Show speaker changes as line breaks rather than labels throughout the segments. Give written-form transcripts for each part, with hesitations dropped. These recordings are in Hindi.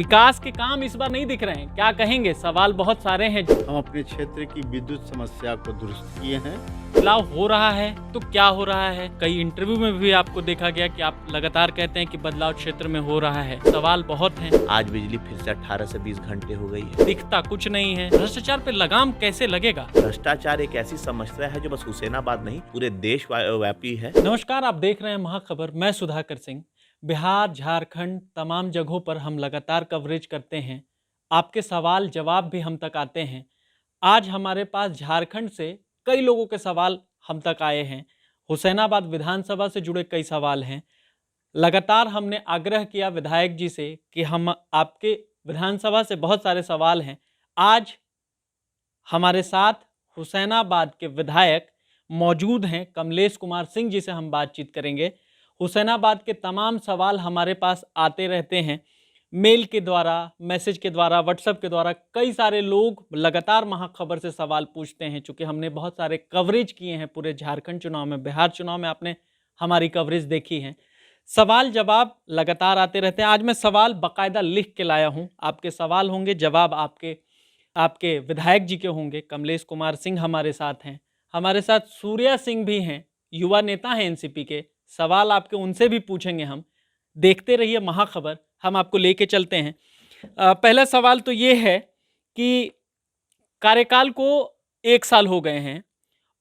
विकास के काम इस बार नहीं दिख रहे हैं, क्या कहेंगे? सवाल बहुत सारे हैं।
हम अपने क्षेत्र की विद्युत समस्या को दुरुस्त किए हैं।
बदलाव हो रहा है तो क्या हो रहा है? कई इंटरव्यू में भी आपको देखा गया कि आप लगातार कहते हैं कि बदलाव क्षेत्र में हो रहा है। सवाल बहुत हैं।
आज बिजली फिर से 18 से 20 घंटे हो गई है।
दिखता कुछ नहीं है। भ्रष्टाचार पे लगाम कैसे लगेगा?
भ्रष्टाचार एक ऐसी समस्या है जो बस हुसैनाबाद नहीं पूरे देश व्यापी है।
नमस्कार, आप देख रहे हैं महाखबर। मैं सुधाकर सिंह। बिहार, झारखंड, तमाम जगहों पर हम लगातार कवरेज करते हैं। आपके सवाल जवाब भी हम तक आते हैं। आज हमारे पास झारखंड से कई लोगों के सवाल हम तक आए हैं। हुसैनाबाद विधानसभा से जुड़े कई सवाल हैं। लगातार हमने आग्रह किया विधायक जी से कि हम आपके विधानसभा से बहुत सारे सवाल हैं। आज हमारे साथ हुसैनाबाद के विधायक मौजूद हैं। कमलेश कुमार सिंह जी से हम बातचीत करेंगे। हुसैनाबाद के तमाम सवाल हमारे पास आते रहते हैं, मेल के द्वारा, मैसेज के द्वारा, व्हाट्सएप के द्वारा। कई सारे लोग लगातार महाखबर से सवाल पूछते हैं। चूँकि हमने बहुत सारे कवरेज किए हैं पूरे झारखंड चुनाव में, बिहार चुनाव में आपने हमारी कवरेज देखी है। सवाल जवाब लगातार आते रहते हैं। आज मैं सवाल बाकायदा लिख के लाया हूँ। आपके सवाल होंगे, जवाब आपके आपके विधायक जी के होंगे। कमलेश कुमार सिंह हमारे साथ हैं। हमारे साथ सूर्या सिंह भी हैं, युवा नेता हैं एनसीपी के। सवाल आपके उनसे भी पूछेंगे हम। देखते रहिए महाखबर, हम आपको लेके चलते हैं। पहला सवाल तो ये है कि कार्यकाल को 1 साल हो गए हैं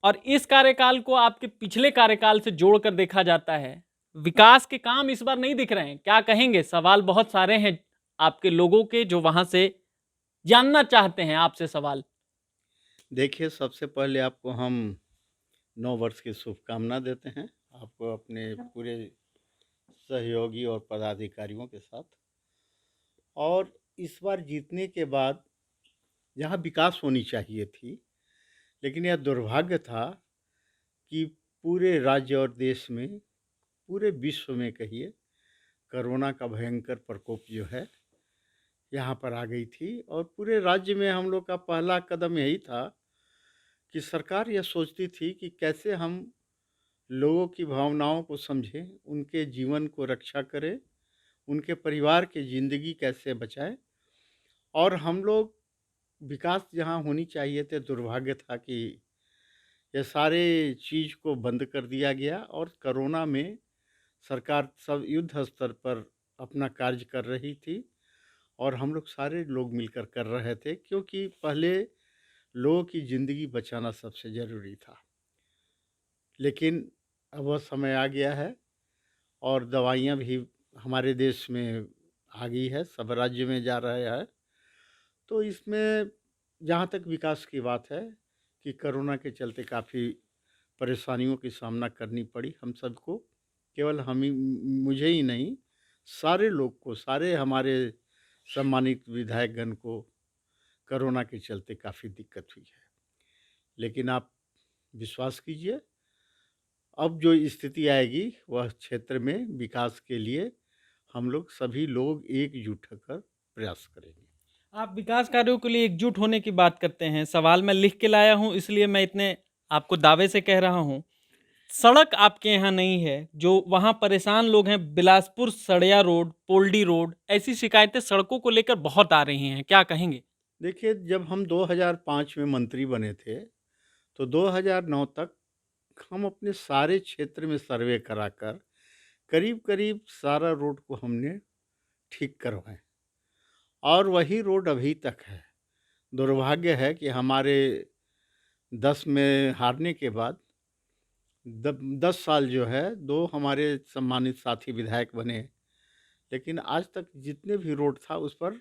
और इस कार्यकाल को आपके पिछले कार्यकाल से जोड़कर देखा जाता है। विकास के काम इस बार नहीं दिख रहे हैं, क्या कहेंगे? सवाल बहुत सारे हैं आपके लोगों के जो वहां से जानना चाहते हैं आपसे सवाल।
देखिए, सबसे पहले आपको हम नव वर्ष की शुभकामना देते हैं, आपको अपने पूरे सहयोगी और पदाधिकारियों के साथ। और इस बार जीतने के बाद जहाँ विकास होनी चाहिए थी, लेकिन यह दुर्भाग्य था कि पूरे राज्य और देश में, पूरे विश्व में कहिए, कोरोना का भयंकर प्रकोप जो है यहाँ पर आ गई थी। और पूरे राज्य में हम लोग का पहला कदम यही था कि सरकार यह सोचती थी कि कैसे हम लोगों की भावनाओं को समझें, उनके जीवन को रक्षा करें, उनके परिवार की ज़िंदगी कैसे बचाएं। और हम लोग विकास जहां होनी चाहिए थे, दुर्भाग्य था कि ये सारे चीज़ को बंद कर दिया गया। और कोरोना में सरकार सब युद्ध स्तर पर अपना कार्य कर रही थी और हम लोग सारे लोग मिलकर कर रहे थे, क्योंकि पहले लोगों की ज़िंदगी बचाना सबसे ज़रूरी था। लेकिन अब वह समय आ गया है और दवाइयाँ भी हमारे देश में आ गई है, सब राज्य में जा रहा है। तो इसमें जहाँ तक विकास की बात है कि कोरोना के चलते काफ़ी परेशानियों की सामना करनी पड़ी हम सबको। केवल हम ही, मुझे ही नहीं, सारे लोग को, सारे हमारे सम्मानित विधायकगण को कोरोना के चलते काफ़ी दिक्कत हुई है। लेकिन आप विश्वास कीजिए, अब जो स्थिति आएगी वह क्षेत्र में विकास के लिए हम लोग सभी लोग एकजुट होकर प्रयास करेंगे।
आप विकास कार्यों के लिए एकजुट होने की बात करते हैं। सवाल मैं लिख के लाया हूं, इसलिए मैं इतने आपको दावे से कह रहा हूं। सड़क आपके यहाँ नहीं है, जो वहाँ परेशान लोग हैं। बिलासपुर सड़िया रोड, पोल्डी रोड, ऐसी शिकायतें सड़कों को लेकर बहुत आ रही हैं, क्या कहेंगे?
देखिए, जब हम 2005 में मंत्री बने थे तो 2009 तक हम अपने सारे क्षेत्र में सर्वे कराकर करीब करीब सारा रोड को हमने ठीक करवाए और वही रोड अभी तक है। दुर्भाग्य है कि हमारे 10 में हारने के बाद 10 साल जो है, 2 हमारे सम्मानित साथी विधायक बने, लेकिन आज तक जितने भी रोड था उस पर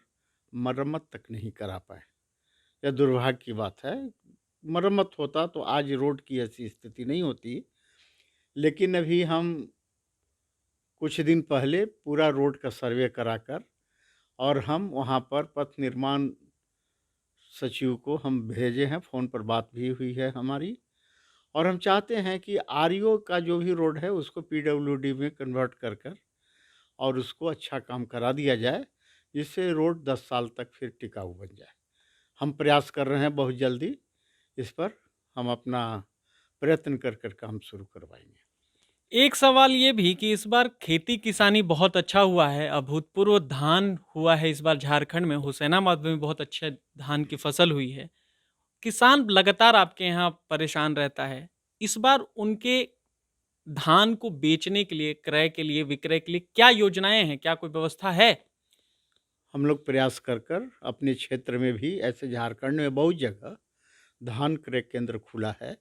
मरम्मत तक नहीं करा पाए। यह दुर्भाग्य की बात है। मरम्मत होता तो आज रोड की ऐसी स्थिति नहीं होती। लेकिन अभी हम कुछ दिन पहले पूरा रोड का सर्वे कराकर और हम वहाँ पर पथ निर्माण सचिव को हम भेजे हैं, फ़ोन पर बात भी हुई है हमारी। और हम चाहते हैं कि आरईओ का जो भी रोड है उसको पीडब्ल्यूडी में कन्वर्ट कर कर और उसको अच्छा काम करा दिया जाए, जिससे रोड 10 साल तक फिर टिकाऊ बन जाए। हम प्रयास कर रहे हैं, बहुत जल्दी इस पर हम अपना प्रयत्न कर कर काम शुरू करवाएंगे।
एक सवाल ये भी कि इस बार खेती किसानी बहुत अच्छा हुआ है, अभूतपूर्व धान हुआ है इस बार झारखंड में, हुसैनाबाद में भी बहुत अच्छे धान की फसल हुई है। किसान लगातार आपके यहाँ परेशान रहता है। इस बार उनके धान को बेचने के लिए, क्रय के लिए, विक्रय के लिए क्या योजनाएँ हैं? क्या कोई व्यवस्था है?
हम लोग प्रयास कर कर अपने क्षेत्र में भी, ऐसे झारखंड में बहुत जगह धान क्रय केंद्र खुला है।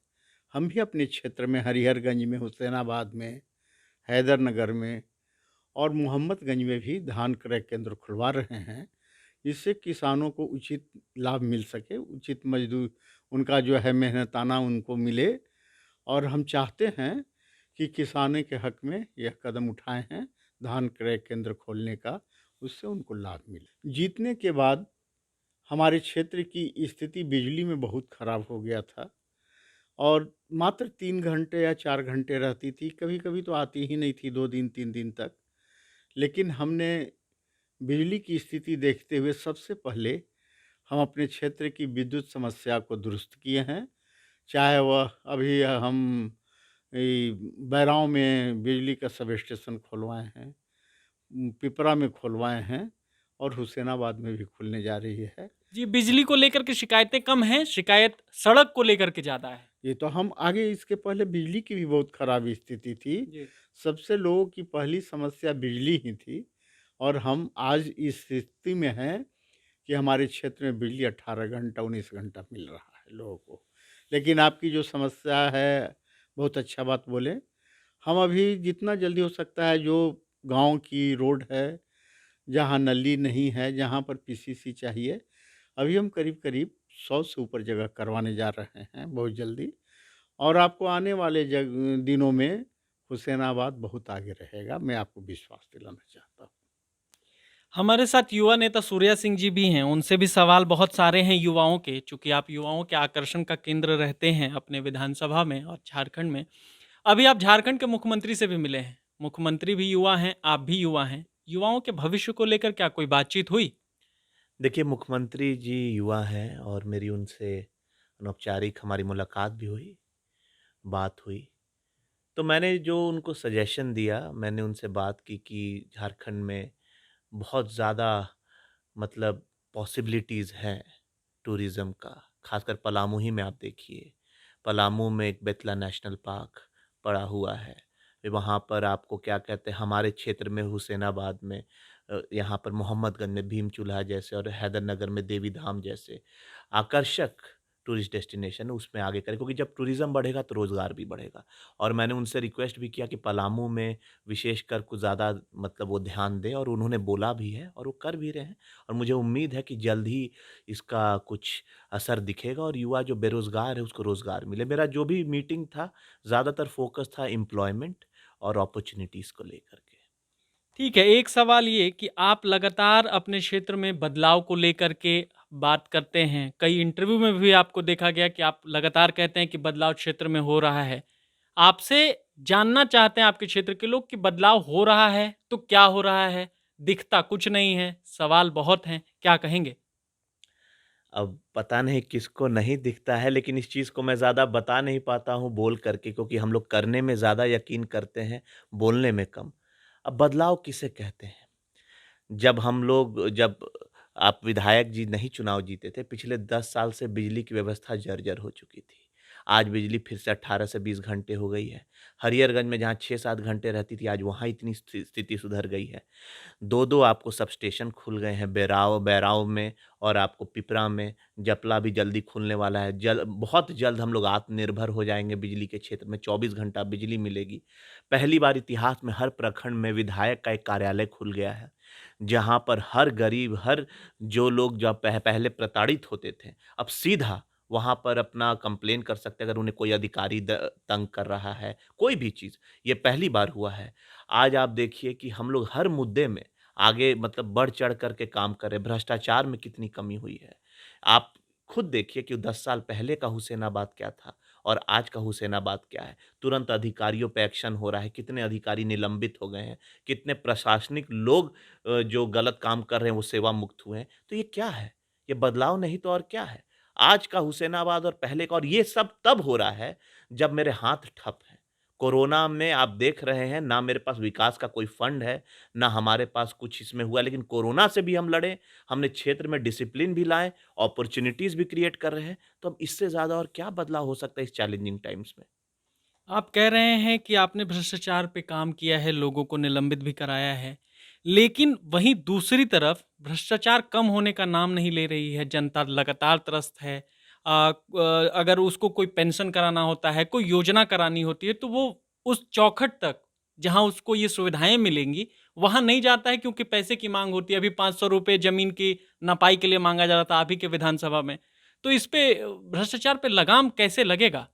हम भी अपने क्षेत्र में हरिहरगंज में, हुसैनाबाद में, हैदरनगर में और मोहम्मदगंज में भी धान क्रय केंद्र खुलवा रहे हैं, जिससे किसानों को उचित लाभ मिल सके, उचित मजदूर उनका जो है मेहनताना उनको मिले। और हम चाहते हैं कि किसानों के हक में यह कदम उठाए हैं धान क्रय केंद्र खोलने का, उससे उनको लाभ मिले। जीतने के बाद हमारे क्षेत्र की स्थिति बिजली में बहुत खराब हो गया था और मात्र 3 घंटे या 4 घंटे रहती थी, कभी कभी तो आती ही नहीं थी, 2 दिन 3 दिन तक। लेकिन हमने बिजली की स्थिति देखते हुए सबसे पहले हम अपने क्षेत्र की विद्युत समस्या को दुरुस्त किए हैं। चाहे वह अभी हम बैराव में बिजली का सब स्टेशन खुलवाए हैं, पिपरा में खुलवाए हैं और हुसैनाबाद में भी खुलने जा रही है।
जी, बिजली को लेकर के शिकायतें कम हैं, शिकायत सड़क को लेकर के ज़्यादा है।
ये तो हम आगे, इसके पहले बिजली की भी बहुत खराब स्थिति थी।
जी।
सबसे लोगों की पहली समस्या बिजली ही थी और हम आज इस स्थिति में हैं कि हमारे क्षेत्र में बिजली 18 घंटा 19 घंटा मिल रहा है लोगों को। लेकिन आपकी जो समस्या है, बहुत अच्छा बात बोले। हम अभी जितना जल्दी हो सकता है, जो गांव की रोड है, जहां नली नहीं है, जहां पर पीसीसी चाहिए, अभी हम करीब करीब 100 से ऊपर जगह करवाने जा रहे हैं बहुत जल्दी। और आपको आने वाले दिनों में हुसैनाबाद बहुत आगे रहेगा, मैं आपको विश्वास दिलाना चाहता हूँ।
हमारे साथ युवा नेता सूर्या सिंह जी भी हैं, उनसे भी सवाल बहुत सारे हैं युवाओं के, चूँकि आप युवाओं के आकर्षण का केंद्र रहते हैं अपने विधानसभा में और झारखंड में। अभी आप झारखंड के मुख्यमंत्री से भी मिले हैं, मुख्यमंत्री भी युवा हैं, आप भी युवा हैं। युवाओं के भविष्य को लेकर क्या कोई बातचीत हुई?
देखिए, मुख्यमंत्री जी युवा हैं और मेरी उनसे अनौपचारिक हमारी मुलाकात भी हुई, बात हुई। तो मैंने जो उनको सजेशन दिया, मैंने उनसे बात की कि झारखंड में बहुत ज़्यादा मतलब पॉसिबिलिटीज़ हैं टूरिज़्म का, ख़ासकर पलामू ही में आप देखिए। पलामू में एक बेतला नेशनल पार्क पड़ा हुआ है। फिर वहाँ पर आपको क्या कहते हैं, हमारे क्षेत्र में हुसैनाबाद में यहाँ पर मोहम्मदगंज में भीम चूल्हा जैसे और हैदरनगर में देवी धाम जैसे आकर्षक टूरिस्ट डेस्टिनेशन उसमें आगे करें, क्योंकि जब टूरिज़्म बढ़ेगा तो रोज़गार भी बढ़ेगा। और मैंने उनसे रिक्वेस्ट भी किया कि पलामू में विशेषकर कुछ ज़्यादा मतलब वो ध्यान दें, और उन्होंने बोला भी है और वो कर भी रहे हैं। और मुझे उम्मीद है कि जल्द ही इसका कुछ असर दिखेगा और युवा जो बेरोज़गार है उसको रोज़गार मिले। मेरा जो भी मीटिंग था ज़्यादातर फ़ोकस था एम्प्लॉयमेंट और अपॉर्च्युनिटीज़ को लेकर के।
ठीक है, एक सवाल ये कि आप लगातार अपने क्षेत्र में बदलाव को लेकर के बात करते हैं। कई इंटरव्यू में भी आपको देखा गया कि आप लगातार कहते हैं कि बदलाव क्षेत्र में हो रहा है। आपसे जानना चाहते हैं आपके क्षेत्र के लोग कि बदलाव हो रहा है, तो क्या हो रहा है? दिखता कुछ नहीं है, सवाल बहुत हैं, क्या कहेंगे?
अब पता नहीं किसको नहीं दिखता है, लेकिन इस चीज़ को मैं ज़्यादा बता नहीं पाता हूँ बोल करके, क्योंकि हम लोग करने में ज़्यादा यकीन करते हैं, बोलने में कम। अब बदलाव किसे कहते हैं? जब आप विधायक जी नहीं चुनाव जीते थे, पिछले 10 साल से बिजली की व्यवस्था जर्जर हो चुकी थी। आज बिजली फिर से 18 से 20 घंटे हो गई है। हरिहरगंज में जहाँ 6-7 घंटे रहती थी, आज वहाँ इतनी स्थिति सुधर गई है। 2-2 आपको सबस्टेशन खुल गए हैं बैराव बैराव में, और आपको पिपरा में, जपला भी जल्दी खुलने वाला है। बहुत जल्द हम लोग आत्मनिर्भर हो जाएँगे बिजली के क्षेत्र में, 24 घंटा बिजली मिलेगी। पहली बार इतिहास में हर प्रखंड में विधायक का एक कार्यालय खुल गया है, जहाँ पर हर गरीब, हर जो लोग जब पहले प्रताड़ित होते थे, अब सीधा वहाँ पर अपना कंप्लेन कर सकते हैं अगर उन्हें कोई अधिकारी तंग कर रहा है, कोई भी चीज़। ये पहली बार हुआ है। आज आप देखिए कि हम लोग हर मुद्दे में आगे मतलब बढ़-चढ़ कर के काम कर रहे हैं। भ्रष्टाचार में कितनी कमी हुई है। आप खुद देखिए कि 10 साल पहले का हुसैनाबाद क्या था और आज का हुसैनाबाद क्या है। तुरंत अधिकारियों पे एक्शन हो रहा है, कितने अधिकारी निलंबित हो गए हैं, कितने प्रशासनिक लोग जो गलत काम कर रहे हैं वो सेवा मुक्त हुए हैं। तो ये क्या है? ये बदलाव नहीं तो और क्या है? आज का हुसैनाबाद और पहले का, और ये सब तब हो रहा है जब मेरे हाथ ठप हैं। कोरोना में आप देख रहे हैं ना मेरे पास विकास का कोई फंड है, ना हमारे पास कुछ इसमें हुआ लेकिन कोरोना से भी हम लड़े, हमने क्षेत्र में डिसिप्लिन भी लाए, अपॉर्च्युनिटीज़ भी क्रिएट कर रहे हैं, तो अब इससे ज़्यादा और क्या बदलाव हो सकता है इस चैलेंजिंग टाइम्स में?
आप कह रहे हैं कि आपने भ्रष्टाचार पे काम किया है, लोगों को निलंबित भी कराया है। लेकिन वहीं दूसरी तरफ भ्रष्टाचार कम होने का नाम नहीं ले रही है, जनता लगातार त्रस्त है। अगर उसको कोई पेंशन कराना होता है, कोई योजना करानी होती है, तो वो उस चौखट तक, जहाँ उसको ये सुविधाएँ मिलेंगी, वहाँ नहीं जाता है क्योंकि पैसे की माँग होती है। अभी ₹500 ज़मीन की नपाई के लिए माँगा जा रहा था आप ही के विधानसभा में। तो इस पे भ्रष्टाचार पे लगाम कैसे लगेगा?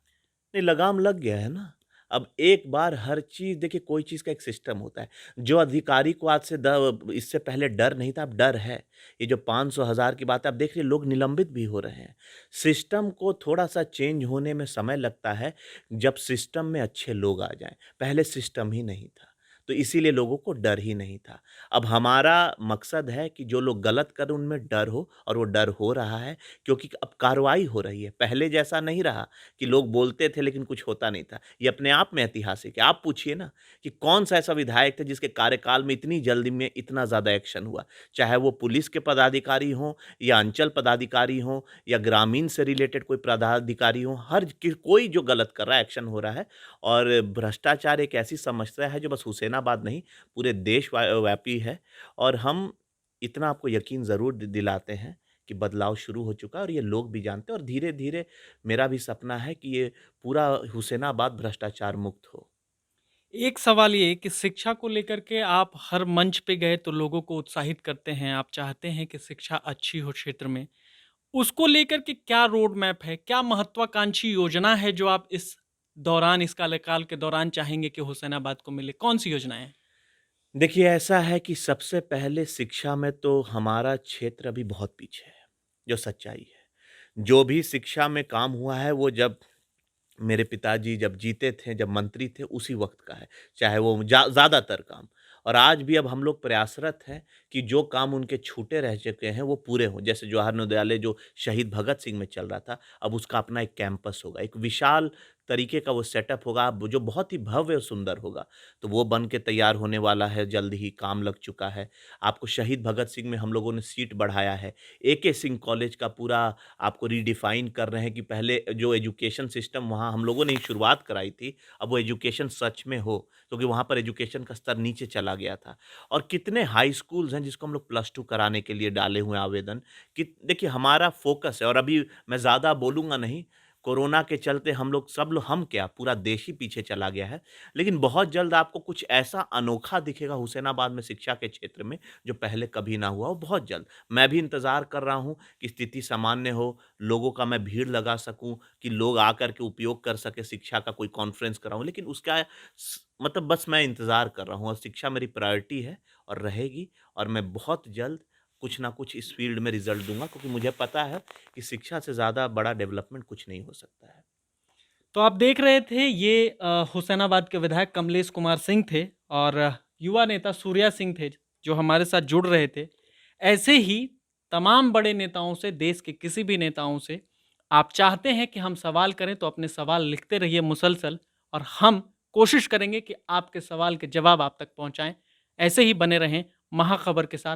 नहीं, लगाम लग गया है ना। अब एक बार हर चीज़ देखिए कोई चीज़ का एक सिस्टम होता है। जो अधिकारी को आज से द इससे पहले डर नहीं था, अब डर है। ये जो 500 हज़ार की बात है, आप देख रहे हैं लोग निलंबित भी हो रहे हैं। सिस्टम को थोड़ा-सा चेंज होने में समय लगता है, जब सिस्टम में अच्छे लोग आ जाएँ। पहले सिस्टम ही नहीं था, तो इसीलिए लोगों को डर ही नहीं था। अब हमारा मकसद है कि जो लोग गलत कर रहे हैं, उनमें डर हो और वो डर हो रहा है क्योंकि अब कार्रवाई हो रही है। पहले जैसा नहीं रहा कि लोग बोलते थे लेकिन कुछ होता नहीं था। ये अपने आप में ऐतिहासिक है। आप पूछिए ना कि कौन-सा ऐसा विधायक था जिसके कार्यकाल में इतनी जल्दी में इतना ज़्यादा एक्शन हुआ? चाहे वो पुलिस के पदाधिकारी हों या अंचल पदाधिकारी हों या ग्रामीण से रिलेटेड कोई पदाधिकारी हों, हर कि कोई जो गलत कर रहा है एक्शन हो रहा है और भ्रष्टाचार एक ऐसी समस्या है जो बस हुसैनाबाद नहीं पूरे देश व्यापी है और हम इतना आपको यकीन ज़रूर दिलाते हैं कि बदलाव शुरू हो चुका है और ये लोग भी जानते हैं और धीरे-धीरे मेरा भी सपना है कि ये पूरा हुसैनाबाद भ्रष्टाचार मुक्त हो।
एक सवाल ये कि शिक्षा को लेकर के आप हर मंच पे गए तो लोगों को उत्साहित करते हैं, आप चाहते हैं कि शिक्षा अच्छी हो क्षेत्र में। उसको लेकर के क्या रोड मैप है? क्या महत्वाकांक्षी योजना है जो आप इस दौरान, इस कार्यकाल के दौरान चाहेंगे कि हुसैनाबाद को मिले? कौन-सी योजनाएँ हैं?
देखिए ऐसा है कि सबसे पहले शिक्षा में तो हमारा क्षेत्र अभी बहुत पीछे है, जो सच्चाई है। जो भी शिक्षा में काम हुआ है वो जब मेरे पिताजी जब जीते थे, जब मंत्री थे, उसी वक़्त का है। चाहे वो ज़्यादातर काम और आज भी अब हम लोग प्रयासरत हैं कि जो काम उनके छूटे रह चुके हैं, वो पूरे हों। जैसे जवाहर नवोदयालय जो शहीद भगत सिंह में चल रहा था, अब उसका अपना एक कैंपस होगा। एक विशाल तरीके का वो सेटअप होगा, जो बहुत ही भव्य और सुंदर होगा। तो वो बन के तैयार होने वाला है, जल्द ही काम लग चुका है। आपको शहीद भगत सिंह में हम लोगों ने सीट बढ़ाया है। एके सिंह कॉलेज का पूरा आपको रिडिफाइन कर रहे हैं कि पहले जो एजुकेशन सिस्टम वहाँ हम लोगों ने ही शुरुआत कराई थी, अब वो एजुकेशन सच में हो, क्योंकि वहाँ पर एजुकेशन का स्तर नीचे चला गया था। और कितने हाई स्कूल्स हैं जिसको हम लोग +2 कराने के लिए डाले हुए हैं आवेदन। कि देखिए हमारा फ़ोकस है और अभी मैं ज़्यादा बोलूँगा नहीं, कोरोना के चलते हम क्या पूरा देश ही पीछे चला गया है। लेकिन बहुत जल्द आपको कुछ ऐसा अनोखा दिखेगा हुसैनाबाद में शिक्षा के क्षेत्र में, जो पहले कभी ना हुआ हो, बहुत जल्द। मैं भी इंतज़ार कर रहा हूँ कि स्थिति सामान्य हो, लोगों का मैं भीड़ लगा सकूँ, कि लोग आकर के उपयोग कर सकें, शिक्षा का कोई कॉन्फ्रेंस कराऊँ। लेकिन उसका मतलब बस मैं इंतज़ार कर रहा हूँ और शिक्षा मेरी प्रायोरिटी है और रहेगी और मैं बहुत जल्द कुछ ना कुछ इस फ़ील्ड में रिज़ल्ट दूँगा क्योंकि मुझे पता है कि शिक्षा से ज़्यादा बड़ा डेवलपमेंट कुछ नहीं हो सकता है।
तो आप देख रहे थे ये हुसैनाबाद के विधायक कमलेश कुमार सिंह थे और युवा नेता सूर्या सिंह थे, जो हमारे साथ जुड़ रहे थे। ऐसे ही तमाम बड़े नेताओं से, देश के किसी भी नेताओं से आप चाहते हैं कि हम सवाल करें तो अपने सवाल लिखते रहिए मुसलसल और हम कोशिश करेंगे कि आपके सवाल के जवाब आप तक पहुँचाएँ। ऐसे ही बने रहें महाखबर के साथ।